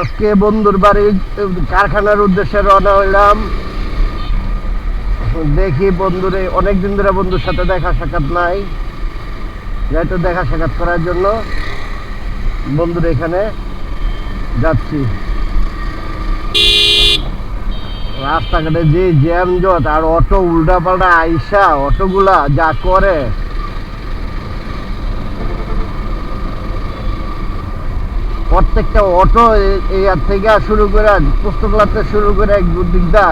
আজকে বন্ধুর বাড়ি কারখানার উদ্দেশ্যে রওনা হইলাম। দেখি বন্ধুরে, অনেকদিন ধরে বন্ধুর সাথে দেখা সাক্ষাৎ নাই, যাই তো দেখা সাক্ষাৎ করার জন্য বন্ধুর এখানে যাচ্ছি। রাস্তাঘাটে যে জ্যাম জট, আর অটো উল্টা পাল্টা আইসা অটোগুলা যা করে, প্রত্যেকটা অটো এর থেকে শুরু করে পুস্তকলাতে শুরু করে দিকটা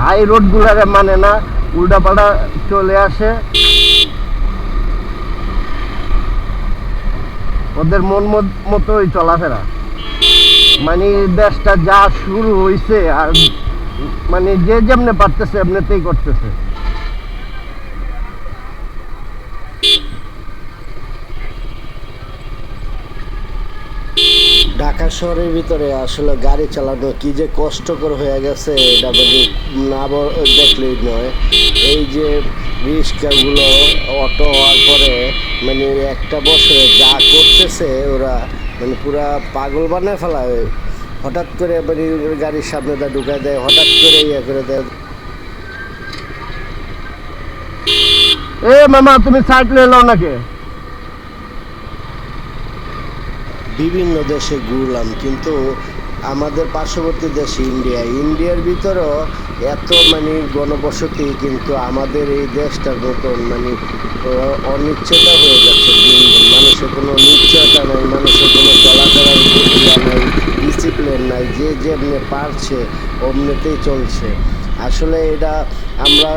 হাই রোড গুলারে মানে না, উল্টা পাল্টা চলে আসে। ওদের মন মতোই চলাফেরা, মানে দেশটা যা শুরু হয়েছে আর মানে যে যেমনে পারতেছে এমনিতেই করতেছে। ঢাকা শহরের ভিতরে আসলে গাড়ি চালানো কি যে কষ্টকর হয়ে গেছে, এটা মানে না দেখলেই নয়। এই যে রিক্সাগুলো অটো হওয়ার পরে মানে একটা বছরে যা করতেছে ওরা, মানে পুরা পাগল বানায় ফেলায়। হঠাৎ করে মানে গাড়ির সামনে ঢুকায় দেয়, হঠাৎ করে ইয়ে করে দেয়। এ মামা, তুমি সাইকেল এলাও নাকি? বিভিন্ন দেশে ঘুরলাম, কিন্তু আমাদের পার্শ্ববর্তী দেশ ইন্ডিয়ার ভিতরেও এত মানে গণবসতি, কিন্তু আমাদের এই দেশটার মতন মানে অনিশ্চয়তা হয়ে যাচ্ছে দিন দিন। মানুষের কোনো নিশ্চয়তা নাই, মানুষের কোনো চলাফেরার ইয়া নাই, ডিসিপ্লিন নাই, যে যেমনি পারছে অমনিতেই চলছে। আসলে এটা আমরা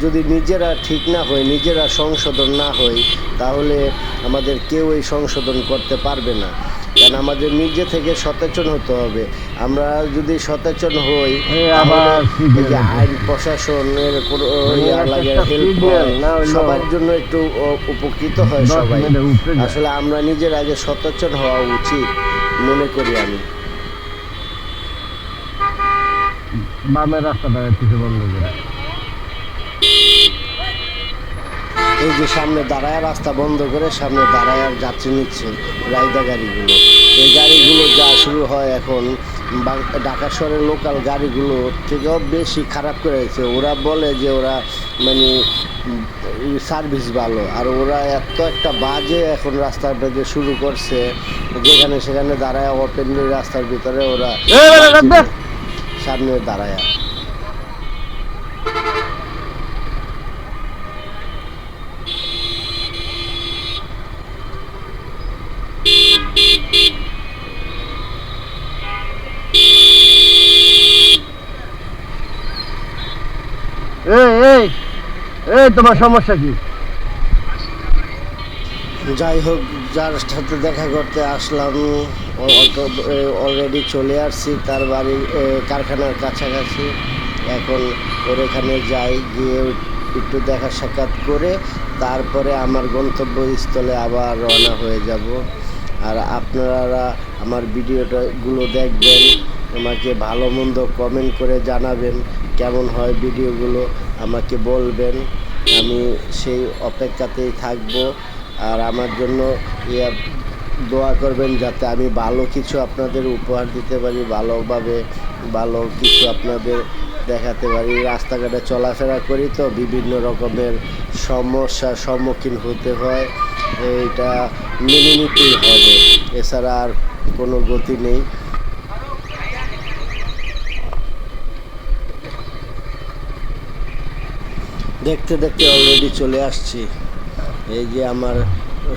যদি নিজেরা ঠিক না হই, নিজেরা সংশোধন না হই, তাহলে আমাদের কেউ এই সংশোধন করতে পারবে না। কারণ আমাদের নিজে থেকে সচেতন হতে হবে। আমরা যদি সচেতন হই, তাহলে আইন প্রশাসনের হেল্প হয়, সবার জন্য একটু উপকৃত হয় সবাই। আসলে আমরা নিজের আগে সচেতন হওয়া উচিত মনে করি আমি। বামের রাস্তাটা কিছু বন্ধ করে, এই যে সামনে দাঁড়ায় রাস্তা বন্ধ করে সামনে দাঁড়ায় আর যাত্রী নিচ্ছে রাইডা গাড়িগুলো। এই গাড়িগুলো যা শুরু হয় এখন ঢাকা শহরের লোকাল গাড়িগুলো থেকেও বেশি খারাপ করেছে। ওরা বলে যে ওরা মানে সার্ভিস ভালো, আর ওরা এত একটা বাজে এখন রাস্তার পেজে শুরু করছে, যেখানে সেখানে দাঁড়ায় ওপেনলি রাস্তার ভিতরে ওরা সামনে দাঁড়ায়। তোমার সমস্যা কি? যাই হোক, যার সাথে দেখা করতে আসলাম অলরেডি চলে আসছি তার বাড়ির কারখানার কাছাকাছি। এখন ওর এখানে যাই, গিয়ে একটু দেখা সাক্ষাৎ করে তারপরে আমার গন্তব্যস্থলে আবার রওনা হয়ে যাব। আর আপনারা আমার ভিডিওগুলো দেখবেন, আমাকে ভালো মন্দ কমেন্ট করে জানাবেন, কেমন হয় ভিডিওগুলো আমাকে বলবেন, আমি সেই অপেক্ষাতেই থাকব। আর আমার জন্য দোয়া করবেন যাতে আমি ভালো কিছু আপনাদের উপহার দিতে পারি, ভালোভাবে ভালো কিছু আপনাদের দেখাতে পারি। রাস্তাঘাটে চলাফেরা করি তো বিভিন্ন রকমের সমস্যার সম্মুখীন হতে হয়, এইটা মেনে নিতেই হবে, এছাড়া আর কোনো গতি নেই। দেখতে দেখতে অলরেডি চলে আসছি। এই যে আমার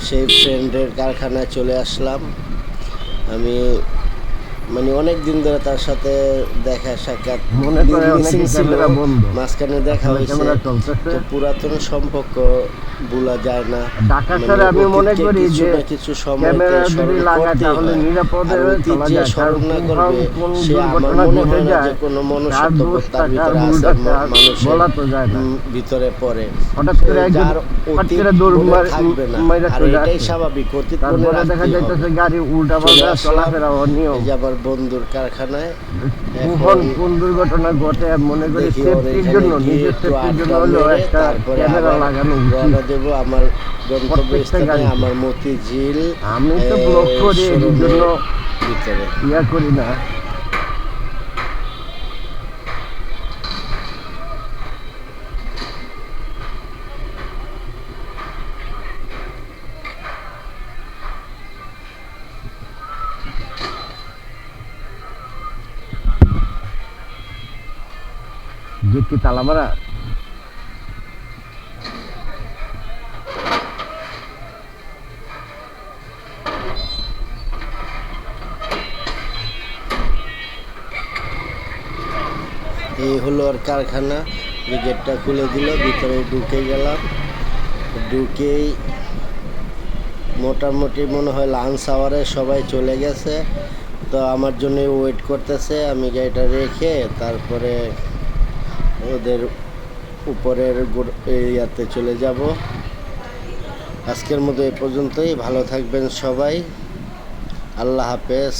সেই ফ্রেন্ডের কারখানায় চলে আসলাম। আমি মানে অনেক দিন ধরে তার সাথে দেখা সাক্ষাৎ মাঝখানে দেখা হয়েছে, তো পুরাতন সম্পর্ক ভোলা যায় না। আমি মনে করি যে কিছু সময়তে স্মরণ করতে যে স্মরণ না করবে সে আমার মনে হয় না যে কোনো মনুষ্যত্ব তার ভিতরে আছে, মানুষের ভিতরে পড়ে। যার অতীত থাকবে না, আর এটাই স্বাভাবিক। অতীত মনে রাখতে হবে। গাড়ি উল্টা পাল্টা চলাফেরা অনিয়ম। এই যে আমার বন্ধুর কারখানায় কোন দুর্ঘটনা ঘটে মনে করি সেফটির জন্য, নিজের সেফটির জন্য হলো একটা ক্যামেরা লাগানো উচিত। দেব আমার গন্তব্যস্থানে, আমার মতিঝিল আমি তো ব্লক করি এর জন্য ভিতরে। ইয়া করি না। গেট কি তালা মারা? এই হলো আর কারখানা। যে গেটটা খুলে দিল, ভিতরে ঢুকে গেলাম। ঢুকেই মোটামুটি মনে হয় লাঞ্চ আওয়ারে সবাই চলে গেছে, তো আমার জন্য ওয়েট করতেছে। আমি গাড়িটা রেখে তারপরে ওদের উপরের ইয়াতে চলে যাব। আজকের মতো এ পর্যন্তই। ভালো থাকবেন সবাই। আল্লাহ হাফেজ।